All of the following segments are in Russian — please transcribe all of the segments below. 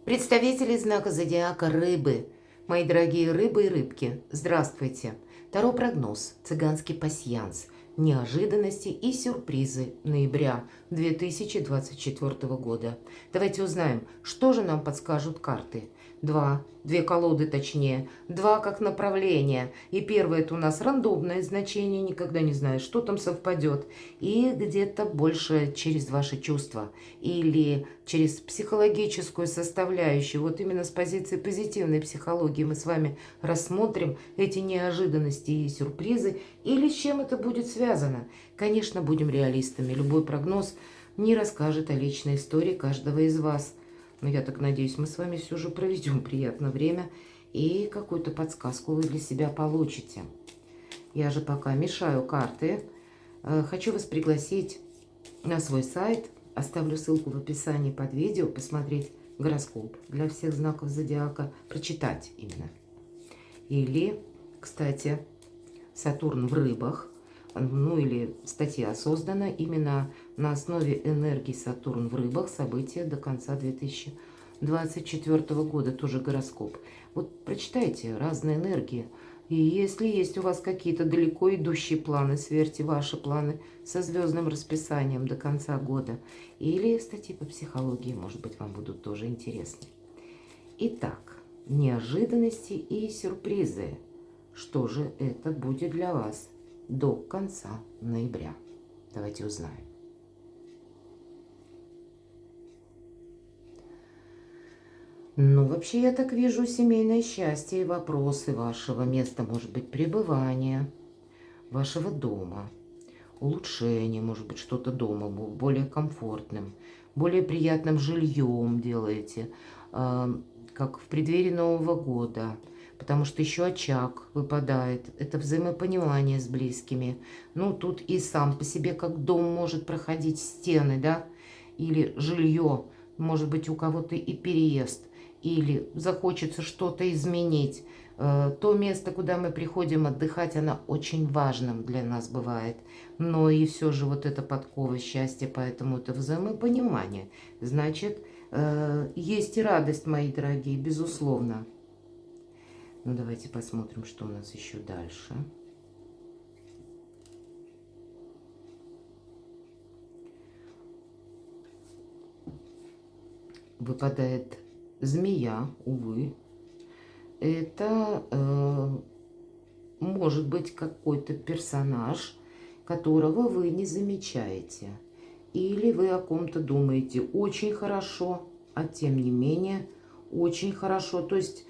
Представители знака зодиака Рыбы. Мои дорогие рыбы и рыбки, здравствуйте. Таро-прогноз, цыганский пасьянс, неожиданности и сюрпризы ноября 2024 года. Давайте узнаем, что же нам подскажут карты. Две колоды точнее, два как направление. И первое это у нас рандомное значение, никогда не знаешь, что там совпадет. И где-то больше через ваши чувства или через психологическую составляющую. Вот именно с позиции позитивной психологии мы с вами рассмотрим эти неожиданности и сюрпризы, или с чем это будет связано. Конечно, будем реалистами. Любой прогноз не расскажет о личной истории каждого из вас. Но я так надеюсь, мы с вами все же проведем приятное время и какую-то подсказку вы для себя получите. Я же пока мешаю карты. Хочу вас пригласить на свой сайт. Оставлю ссылку в описании под видео. Посмотреть гороскоп для всех знаков зодиака. Прочитать именно. Или, кстати, Сатурн в рыбах. Ну или статья создана именно на основе энергии Сатурн в рыбах. События до конца 2024 года. Тоже гороскоп. Вот прочитайте разные энергии. И если есть у вас какие-то далеко идущие планы, сверьте ваши планы со звездным расписанием до конца года. Или статьи по психологии, может быть, вам будут тоже интересны. Итак, неожиданности и сюрпризы. Что же это будет для вас до конца ноября? Давайте узнаем. Ну, вообще, я так вижу семейное счастье и вопросы вашего места, может быть, пребывания, вашего дома, улучшение, может быть, что-то дома было более комфортным, более приятным жильем делаете, как в преддверии Нового года, потому что еще очаг выпадает, это взаимопонимание с близкими. Ну, тут и сам по себе как дом может проходить стены, да, или жилье, может быть, у кого-то и переезд, или захочется что-то изменить. То место, куда мы приходим отдыхать, оно очень важным для нас бывает. Но и все же вот это подкова счастья, поэтому это взаимопонимание. Значит, есть и радость, мои дорогие, безусловно. Ну, давайте посмотрим, что у нас еще дальше. Выпадает змея, увы. Это может быть какой-то персонаж, которого вы не замечаете. Или вы о ком-то думаете очень хорошо, а тем не менее очень хорошо. То есть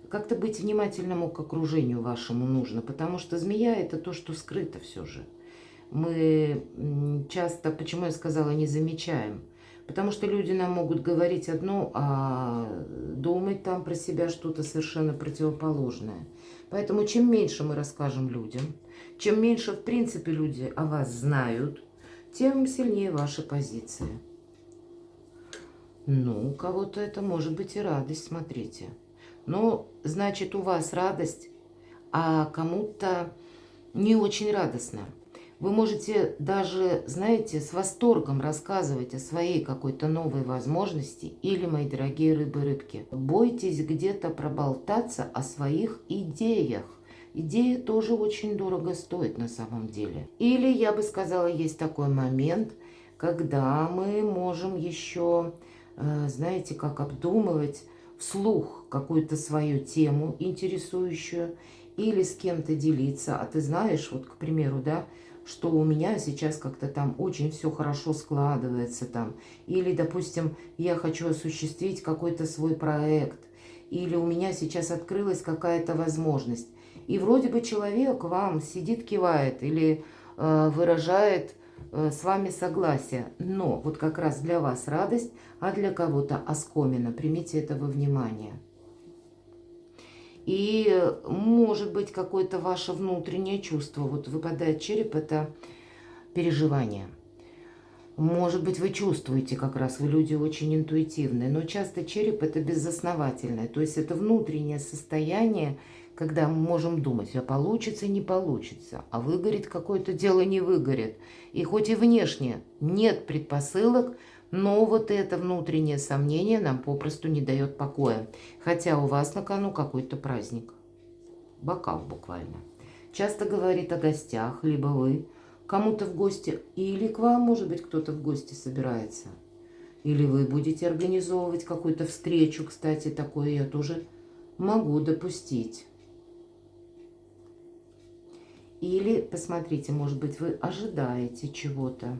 как-то быть внимательному к окружению вашему нужно, потому что змея это то, что скрыто все же. Мы часто, почему я сказала, не замечаем? Потому что люди нам могут говорить одно, а думать там про себя что-то совершенно противоположное. Поэтому чем меньше мы расскажем людям, чем меньше, в принципе, люди о вас знают, тем сильнее ваши позиции. Ну, у кого-то это может быть и радость, смотрите. Ну, значит, у вас радость, а кому-то не очень радостно. Вы можете даже, знаете, с восторгом рассказывать о своей какой-то новой возможности или, мои дорогие рыбы-рыбки, бойтесь где-то проболтаться о своих идеях. Идея тоже очень дорого стоит на самом деле. Или, я бы сказала, есть такой момент, когда мы можем еще, знаете, как обдумывать вслух какую-то свою тему интересующую или с кем-то делиться. А ты знаешь, вот, к примеру, да, что у меня сейчас как-то там очень все хорошо складывается там. Или, допустим, я хочу осуществить какой-то свой проект. Или у меня сейчас открылась какая-то возможность. И вроде бы человек вам сидит, кивает или выражает с вами согласие. Но вот как раз для вас радость, а для кого-то оскомина. Примите это во внимание. И может быть какое-то ваше внутреннее чувство. Вот выпадает череп, это переживание. Может быть, вы чувствуете как раз, вы люди очень интуитивные, но часто череп это безосновательное. То есть это внутреннее состояние, когда мы можем думать, а получится, не получится, а выгорит какое-то дело, не выгорит. И хоть и внешне нет предпосылок, Но вот это внутреннее сомнение нам попросту не дает покоя. Хотя у вас на кону какой-то праздник. Бокал буквально. Часто говорит о гостях, либо вы кому-то в гости, или к вам, может быть, кто-то в гости собирается. Или вы будете организовывать какую-то встречу, кстати, такое я тоже могу допустить. Или, посмотрите, может быть, вы ожидаете чего-то.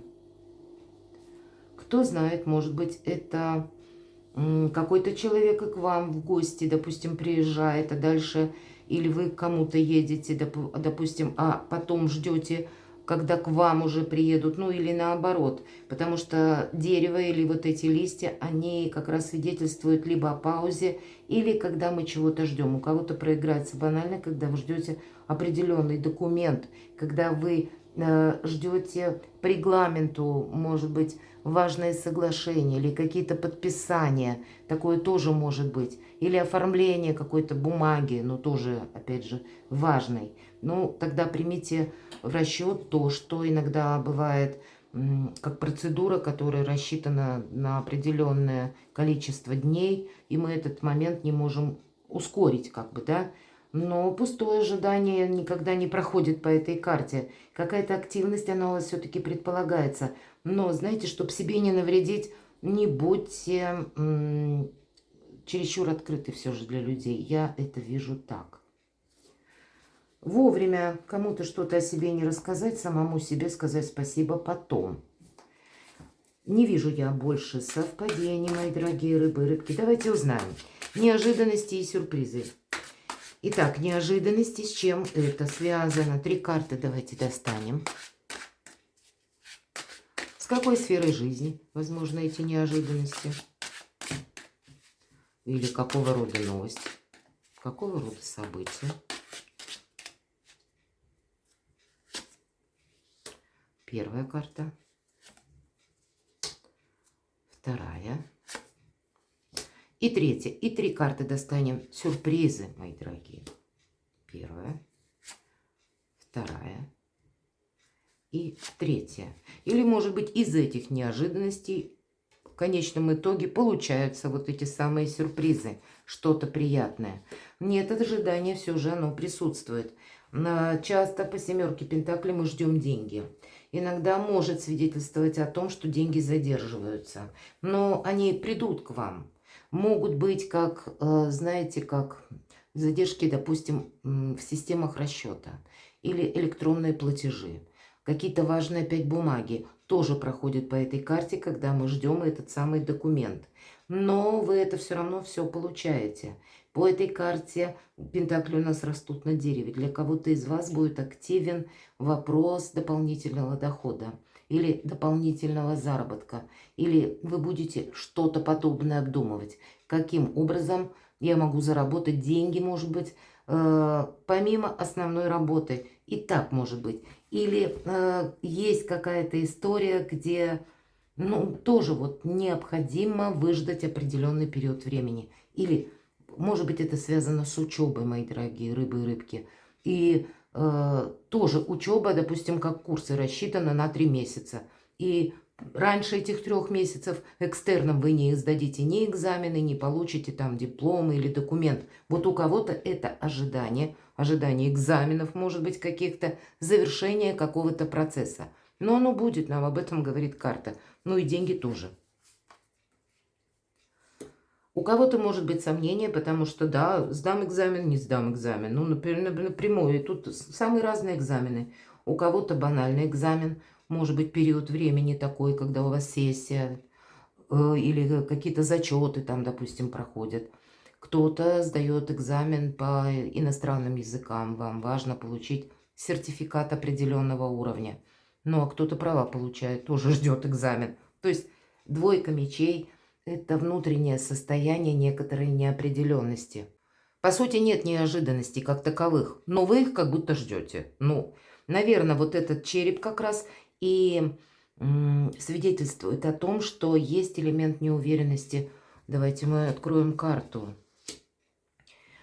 Кто знает, может быть, это какой-то человек и к вам в гости, допустим, приезжает, а дальше или вы к кому-то едете, допустим, а потом ждете, когда к вам уже приедут, ну или наоборот, потому что дерево или вот эти листья, они как раз свидетельствуют либо о паузе, или когда мы чего-то ждем. У кого-то проиграется банально, когда вы ждете определенный документ, когда вы ждете по регламенту, может быть, важные соглашения или какие-то подписания, такое тоже может быть, или оформление какой-то бумаги, но тоже, опять же, важной. Ну, тогда примите в расчет то, что иногда бывает как процедура, которая рассчитана на определенное количество дней, и мы этот момент не можем ускорить, как бы, да. Но пустое ожидание никогда не проходит по этой карте. Какая-то активность, она у вас все-таки предполагается. Но, знаете, чтобы себе не навредить, не будьте чересчур открыты все же для людей. Я это вижу так. Вовремя кому-то что-то о себе не рассказать, самому себе сказать спасибо потом. Не вижу я больше совпадений, мои дорогие рыбы и рыбки. Давайте узнаем. Неожиданности и сюрпризы. Итак, неожиданности, с чем это связано? 3 карты давайте достанем. С какой сферой жизни возможно эти неожиданности? Или какого рода новость? Какого рода события? Первая карта. Вторая. И третья. И 3 карты достанем. Сюрпризы, мои дорогие. Первая. Вторая. И третья. Или, может быть, из этих неожиданностей в конечном итоге получаются вот эти самые сюрпризы. Что-то приятное. Нет, это ожидание все же оно присутствует. Часто по 7 пентаклей мы ждем деньги. Иногда может свидетельствовать о том, что деньги задерживаются. Но они придут к вам. Могут быть, как, знаете, как задержки, допустим, в системах расчета. Или электронные платежи. Какие-то важные опять бумаги тоже проходят по этой карте, когда мы ждем этот самый документ. Но вы это все равно все получаете. По этой карте пентакли у нас растут на дереве. Для кого-то из вас будет активен вопрос дополнительного дохода или дополнительного заработка. Или вы будете что-то подобное обдумывать. Каким образом я могу заработать деньги, может быть, помимо основной работы. И так может быть. Или есть какая-то история, где тоже вот необходимо выждать определенный период времени. Или, может быть, это связано с учебой, мои дорогие рыбы и рыбки. И тоже учеба, допустим, как курсы рассчитана на 3 месяца. И раньше этих 3 месяцев экстерном вы не сдадите ни экзамены, не получите там диплом или документ. Вот у кого-то это ожидание экзаменов, может быть, каких-то, завершения какого-то процесса. Но оно будет, нам об этом говорит карта. Ну и деньги тоже. У кого-то может быть сомнение, потому что, да, сдам экзамен, не сдам экзамен. Ну, например, напрямую. И тут самые разные экзамены. У кого-то банальный экзамен. Может быть, период времени такой, когда у вас сессия. Или какие-то зачеты там, допустим, проходят. Кто-то сдает экзамен по иностранным языкам. Вам важно получить сертификат определенного уровня. Ну, а кто-то права получает, тоже ждет экзамен. То есть 2 мечей – это внутреннее состояние некоторой неопределенности. По сути, нет неожиданностей как таковых, но вы их как будто ждете. Ну, наверное, вот этот череп как раз и свидетельствует о том, что есть элемент неуверенности. Давайте мы откроем карту.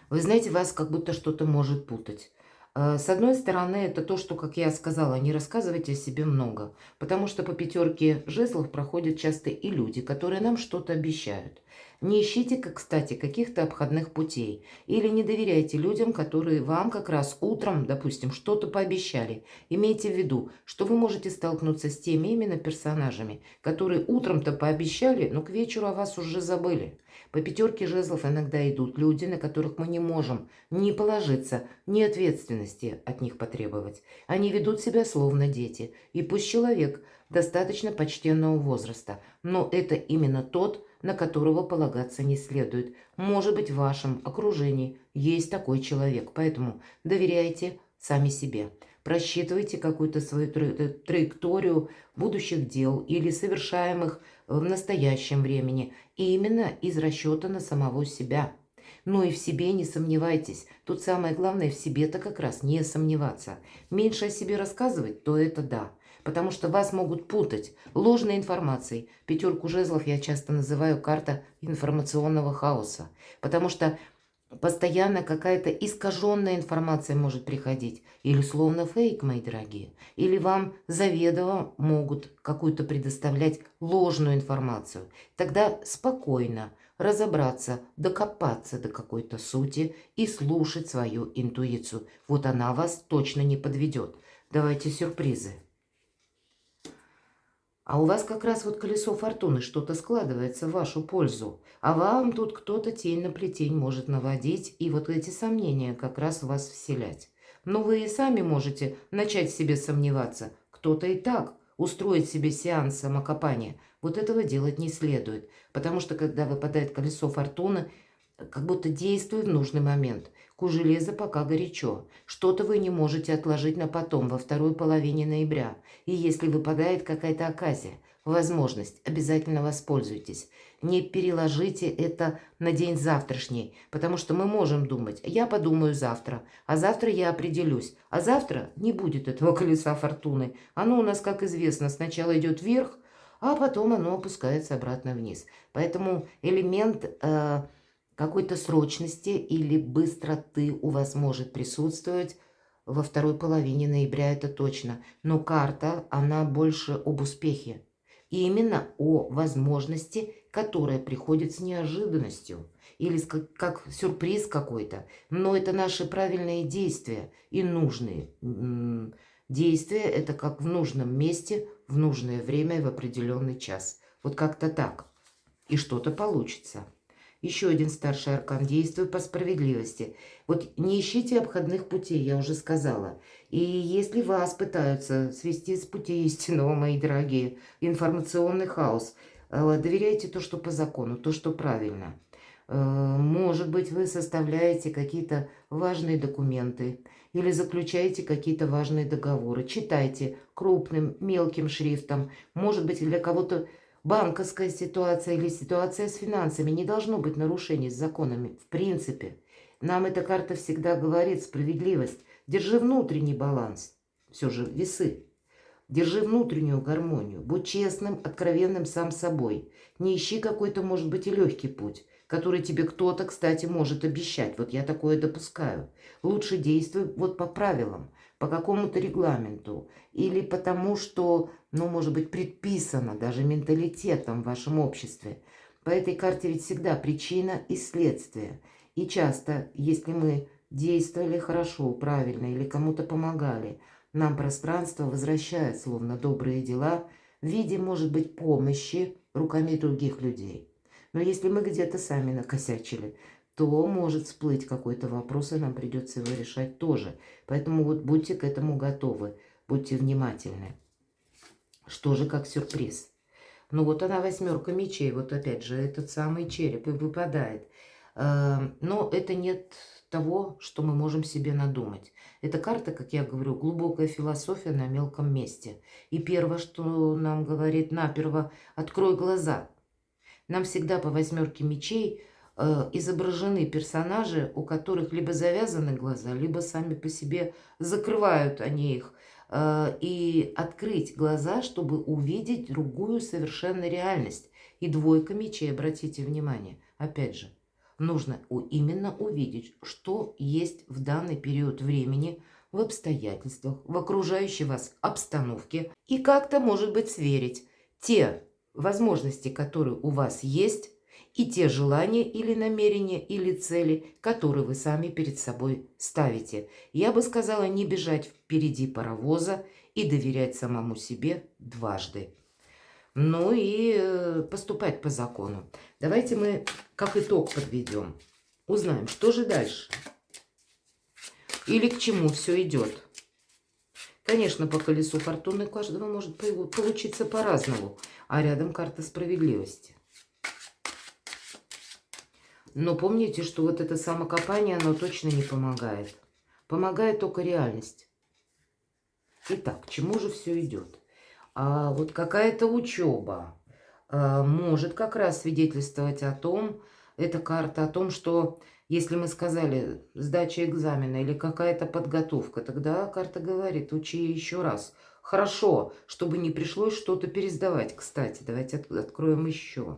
Вы знаете, вас как будто что-то может путать. С одной стороны, это то, что, как я сказала, не рассказывайте о себе много, потому что по пятерке жезлов проходят часто и люди, которые нам что-то обещают. Не ищите, кстати, каких-то обходных путей или не доверяйте людям, которые вам как раз утром, допустим, что-то пообещали. Имейте в виду, что вы можете столкнуться с теми именно персонажами, которые утром-то пообещали, но к вечеру о вас уже забыли. По пятерке жезлов иногда идут люди, на которых мы не можем ни положиться, ни ответственности от них потребовать. Они ведут себя словно дети, и пусть человек достаточно почтенного возраста, но это именно тот, на которого полагаться не следует. Может быть, в вашем окружении есть такой человек, поэтому доверяйте сами себе. Просчитывайте какую-то свою траекторию будущих дел или совершаемых в настоящем времени, и именно из расчета на самого себя. Но и в себе не сомневайтесь. Тут самое главное в себе-то как раз не сомневаться. Меньше о себе рассказывать, то это да. Потому что вас могут путать ложной информацией. Пятерку жезлов я часто называю карта информационного хаоса. Потому что постоянно какая-то искаженная информация может приходить. Или словно фейк, мои дорогие. Или вам заведомо могут какую-то предоставлять ложную информацию. Тогда спокойно разобраться, докопаться до какой-то сути и слушать свою интуицию. Вот она вас точно не подведет. Давайте сюрпризы. А у вас как раз вот колесо фортуны, что-то складывается в вашу пользу. А вам тут кто-то тень на плетень может наводить и вот эти сомнения как раз в вас вселять. Но вы и сами можете начать в себе сомневаться. Кто-то и так устроит себе сеанс самокопания. Вот этого делать не следует. Потому что когда выпадает колесо фортуны, как будто действует в нужный момент. Ку железо пока горячо. Что-то вы не можете отложить на потом, во второй половине ноября. И если выпадает какая-то оказия, возможность, обязательно воспользуйтесь. Не переложите это на день завтрашний, потому что мы можем думать, я подумаю завтра, а завтра я определюсь, а завтра не будет этого колеса фортуны. Оно у нас, как известно, сначала идет вверх, а потом оно опускается обратно вниз. Поэтому элемент какой-то срочности или быстроты у вас может присутствовать во второй половине ноября, это точно. Но карта, она больше об успехе. И именно о возможности, которая приходит с неожиданностью. Или как сюрприз какой-то. Но это наши правильные действия и нужные действия. Это как в нужном месте, в нужное время и в определенный час. Вот как-то так. И что-то получится. Еще один старший аркан. Действуй по справедливости. Вот не ищите обходных путей, я уже сказала. И если вас пытаются свести с пути истинного, мои дорогие, информационный хаос, доверяйте то, что по закону, то, что правильно. Может быть, вы составляете какие-то важные документы или заключаете какие-то важные договоры. Читайте крупным, мелким шрифтом. Может быть, для кого-то банковская ситуация или ситуация с финансами, не должно быть нарушений с законами. В принципе, нам эта карта всегда говорит справедливость. Держи внутренний баланс. Все же весы. Держи внутреннюю гармонию. Будь честным, откровенным сам собой. Не ищи какой-то, может быть, и легкий путь, который тебе кто-то, кстати, может обещать. Вот я такое допускаю. Лучше действуй вот по правилам, по какому-то регламенту. Или потому, что, ну, может быть, предписано даже менталитетом в вашем обществе. По этой карте ведь всегда причина и следствие. И часто, если мы действовали хорошо, правильно или кому-то помогали, нам пространство возвращает, словно добрые дела, в виде, может быть, помощи руками других людей. Но если мы где-то сами накосячили, то может всплыть какой-то вопрос, и нам придется его решать тоже. Поэтому вот будьте к этому готовы, будьте внимательны. Что же как сюрприз? Ну вот она восьмерка мечей, вот опять же этот самый череп и выпадает. Но это нет того, что мы можем себе надумать. Эта карта, как я говорю, глубокая философия на мелком месте. И первое, что нам говорит наперво, открой глаза. Нам всегда по восьмерке мечей изображены персонажи, у которых либо завязаны глаза, либо сами по себе закрывают они их. И открыть глаза, чтобы увидеть другую совершенно реальность. И двойка мечей, обратите внимание, опять же, Нужно именно увидеть, что есть в данный период времени в обстоятельствах, в окружающей вас обстановке, и как-то, может быть, сверить те возможности, которые у вас есть, и те желания или намерения или цели, которые вы сами перед собой ставите. Я бы сказала, не бежать впереди паровоза и доверять самому себе дважды. Ну и поступать по закону. Давайте мы как итог подведем. Узнаем, что же дальше. Или к чему все идет. Конечно, по колесу фортуны у каждого может получиться по-разному. А рядом карта справедливости. Но помните, что вот это самокопание, оно точно не помогает. Помогает только реальность. Итак, к чему же все идет? А вот какая-то учеба может как раз свидетельствовать о том, эта карта о том, что если мы сказали сдача экзамена или какая-то подготовка, тогда карта говорит, учи еще раз. Хорошо, чтобы не пришлось что-то пересдавать. Кстати, давайте откроем еще.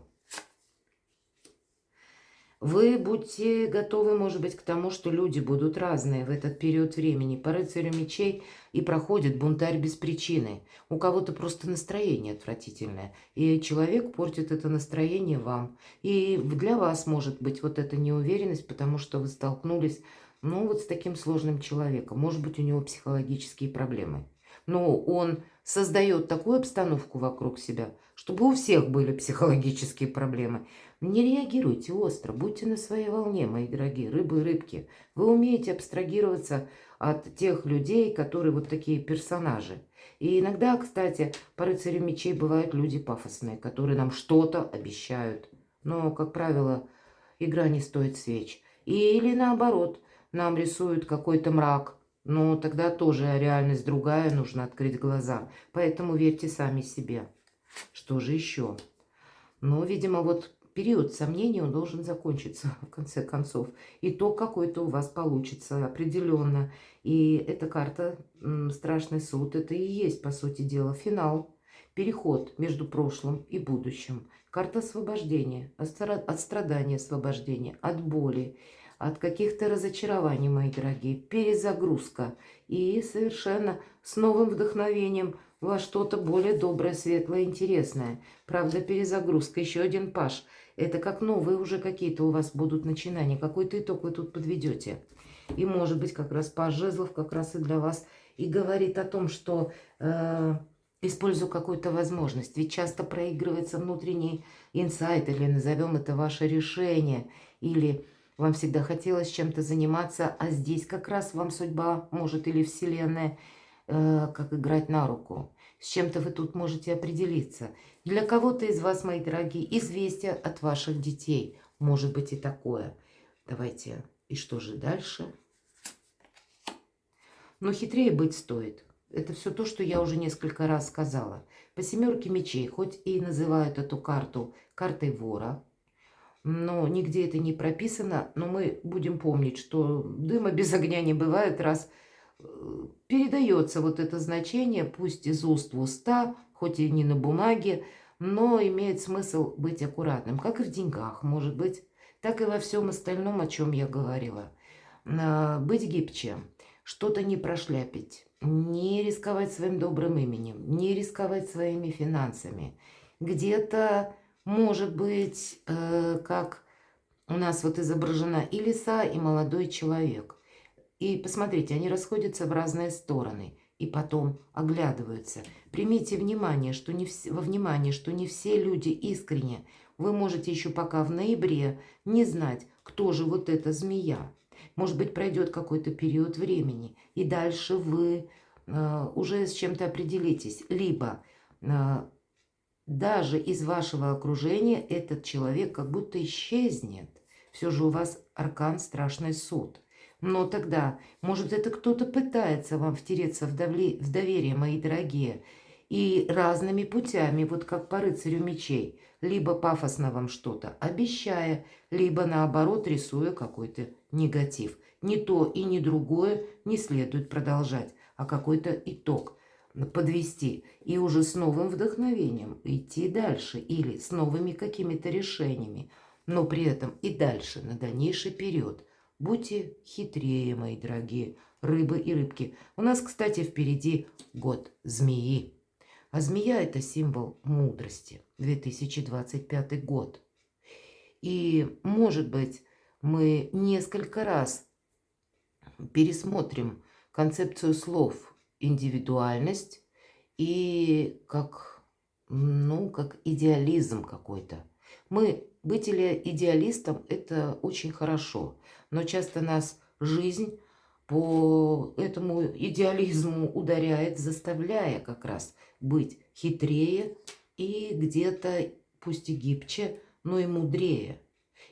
Вы будьте готовы, может быть, к тому, что люди будут разные в этот период времени. По рыцарю мечей и проходит бунтарь без причины. У кого-то просто настроение отвратительное. И человек портит это настроение вам. И для вас может быть вот эта неуверенность, потому что вы столкнулись, ну, вот с таким сложным человеком. Может быть, у него психологические проблемы. Но он создает такую обстановку вокруг себя, чтобы у всех были психологические проблемы. Не реагируйте остро, будьте на своей волне, мои дорогие рыбы и рыбки. Вы умеете абстрагироваться от тех людей, которые вот такие персонажи. И иногда, кстати, по рыцарю мечей бывают люди пафосные, которые нам что-то обещают. Но, как правило, игра не стоит свеч. Или наоборот, нам рисуют какой-то мрак. Но тогда тоже реальность другая, нужно открыть глаза. Поэтому верьте сами себе. Что же еще? Ну, видимо, вот период сомнений, он должен закончиться, в конце концов. Итог какой-то у вас получится определенно. И эта карта «Страшный суд» — это и есть, по сути дела, финал. Переход между прошлым и будущим. Карта освобождения, от страдания освобождения, от боли, от каких-то разочарований, мои дорогие. Перезагрузка. И совершенно с новым вдохновением во что-то более доброе, светлое, интересное. Правда, перезагрузка. Еще один паш. Это как новые уже какие-то у вас будут начинания. Какой-то итог вы тут подведете. И может быть как раз паш жезлов как раз и для вас и говорит о том, что использую какую-то возможность. Ведь часто проигрывается внутренний инсайт, или назовем это ваше решение, или вам всегда хотелось чем-то заниматься, а здесь как раз вам судьба может или вселенная как играть на руку. С чем-то вы тут можете определиться. Для кого-то из вас, мои дорогие, известие от ваших детей. Может быть и такое. Давайте. И что же дальше? Но хитрее быть стоит. Это все то, что я уже несколько раз сказала. По семерке мечей, хоть и называют эту карту картой вора, но нигде это не прописано, но мы будем помнить, что дыма без огня не бывает, раз передается вот это значение, пусть из уст в уста, хоть и не на бумаге, но имеет смысл быть аккуратным, как и в деньгах, может быть, так и во всем остальном, о чем я говорила. Быть гибче, что-то не прошляпить, не рисковать своим добрым именем, не рисковать своими финансами. Где-то, может быть, как у нас вот изображена и лиса, и молодой человек. И посмотрите, они расходятся в разные стороны и потом оглядываются. Примите внимание, что во внимание, что не все люди искренне. Вы можете еще пока в ноябре не знать, кто же вот эта змея. Может быть, пройдет какой-то период времени, и дальше вы уже с чем-то определитесь. Либо даже из вашего окружения этот человек как будто исчезнет. Все же у вас аркан «Страшный суд». Но тогда, может, это кто-то пытается вам втереться в доверие, мои дорогие, и разными путями, вот как по рыцарю мечей, либо пафосно вам что-то обещая, либо наоборот рисуя какой-то негатив. Ни то и ни другое не следует продолжать, а какой-то итог подвести и уже с новым вдохновением идти дальше или с новыми какими-то решениями. но при этом и дальше, на дальнейший период. Будьте хитрее, мои дорогие рыбы и рыбки. У нас, кстати, впереди год змеи. А змея – это символ мудрости. 2025 год. И, может быть, мы несколько раз пересмотрим концепцию слов индивидуальность и как, ну, как идеализм какой-то. Быть идеалистом – это очень хорошо, но часто нас жизнь по этому идеализму ударяет, заставляя как раз быть хитрее и где-то, пусть и гибче, но и мудрее.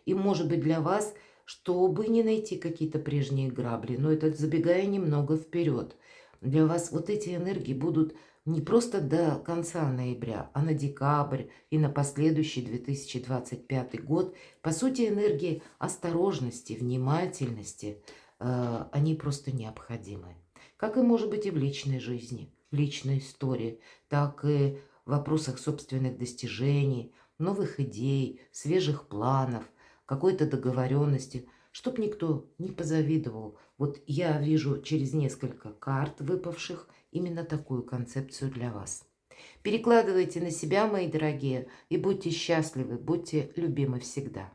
И может быть для вас, чтобы не найти какие-то прежние грабли, но это забегая немного вперед, для вас вот эти энергии будут не просто до конца ноября, а на декабрь и на последующий 2025 год. По сути, энергии осторожности, внимательности, они просто необходимы. Как и, может быть, и в личной жизни, в личной истории, так и в вопросах собственных достижений, новых идей, свежих планов, какой-то договоренности, чтоб никто не позавидовал. Вот я вижу через несколько карт выпавших именно такую концепцию для вас. Перекладывайте на себя, мои дорогие, и будьте счастливы, будьте любимы всегда.